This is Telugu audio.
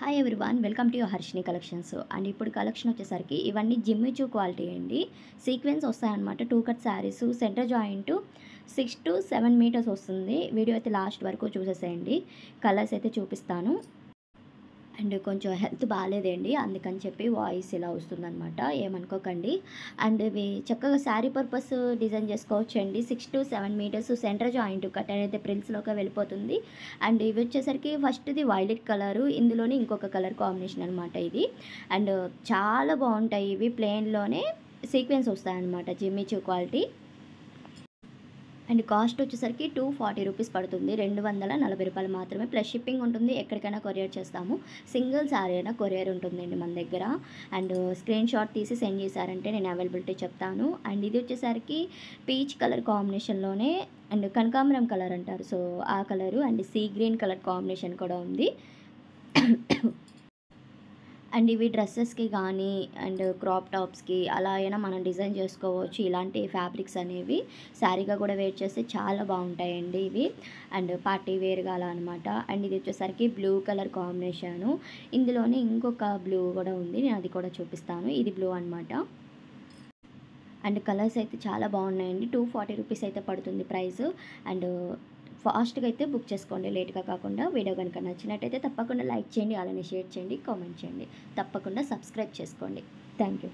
Hi everyone, welcome to your Harshini collections. And ఇప్పుడు కలెక్షన్ వచ్చేసరికి ఇవన్నీ జిమ్మిచూ క్వాలిటీ అండి. సీక్వెన్స్ వస్తాయన్నమాట. 2 cut saris, centre joint 6 to 7 metres వస్తుంది. వీడియో అయితే లాస్ట్ వరకు చూసేసేయండి. కలర్స్ అయితే చూపిస్తాను. అండ్ కొంచెం హెల్త్ బాగాలేదండి, అందుకని చెప్పి వాయిస్ ఇలా వస్తుందన్నమాట, ఏమనుకోకండి. అండ్ ఇవి చక్కగా శారీ పర్పస్ డిజైన్ చేసుకోవచ్చండి. 6 to 7 metres centre joint cut అనేది ప్రిల్స్లోకి వెళ్ళిపోతుంది. అండ్ ఇవి వచ్చేసరికి ఫస్ట్ది వైలెట్ కలరు, ఇందులోనే ఇంకొక కలర్ కాంబినేషన్ అనమాట ఇది. అండ్ చాలా బాగుంటాయి ఇవి. ప్లెయిన్లోనే సీక్వెన్స్ వస్తాయన్నమాట, జిమ్మిచూ క్వాలిటీ. అండ్ కాస్ట్ వచ్చేసరికి 240 రూపీస్ పడుతుంది. 240 రూపాయలు మాత్రమే, ప్లస్ షిప్పింగ్ ఉంటుంది. ఎక్కడికైనా కొరియర్ చేస్తాము. సింగిల్ శారీ అయినా కొరియర్ ఉంటుందండి మన దగ్గర. అండ్ స్క్రీన్ షాట్ తీసి సెండ్ చేశారంటే నేను అవైలబిలిటీ చెప్తాను. అండ్ ఇది వచ్చేసరికి పీచ్ కలర్ కాంబినేషన్లోనే, అండ్ కనకాంబరం కలర్ అంటారు, సో ఆ colour. And sea green colour combination కూడా ఉంది. అండ్ ఇవి డ్రెస్సెస్కి కానీ అండ్ క్రాప్ టాప్స్కి అలా అయినా మనం డిజైన్ చేసుకోవచ్చు. ఇలాంటి ఫ్యాబ్రిక్స్ అనేవి శారీగా కూడా వేర్ చేస్తే చాలా బాగుంటాయండి ఇవి. అండ్ పార్టీ వేర్గా అలా అనమాట. అండ్ ఇది వచ్చేసరికి బ్లూ కలర్ కాంబినేషను. ఇందులోనే ఇంకొక బ్లూ కూడా ఉంది, నేను అది కూడా చూపిస్తాను. ఇది బ్లూ అనమాట. అండ్ కలర్స్ అయితే చాలా బాగున్నాయండి. 240 రూపీస్ అయితే పడుతుంది ప్రైస్. అండ్ ఫాస్ట్గా అయితే బుక్ చేసుకోండి, లేట్గా కాకుండా. వీడియో కనుక నచ్చినట్టయితే తప్పకుండా లైక్ చేయండి, అలానే షేర్ చేయండి, కామెంట్ చేయండి. తప్పకుండా సబ్స్క్రైబ్ చేసుకోండి. Thank you.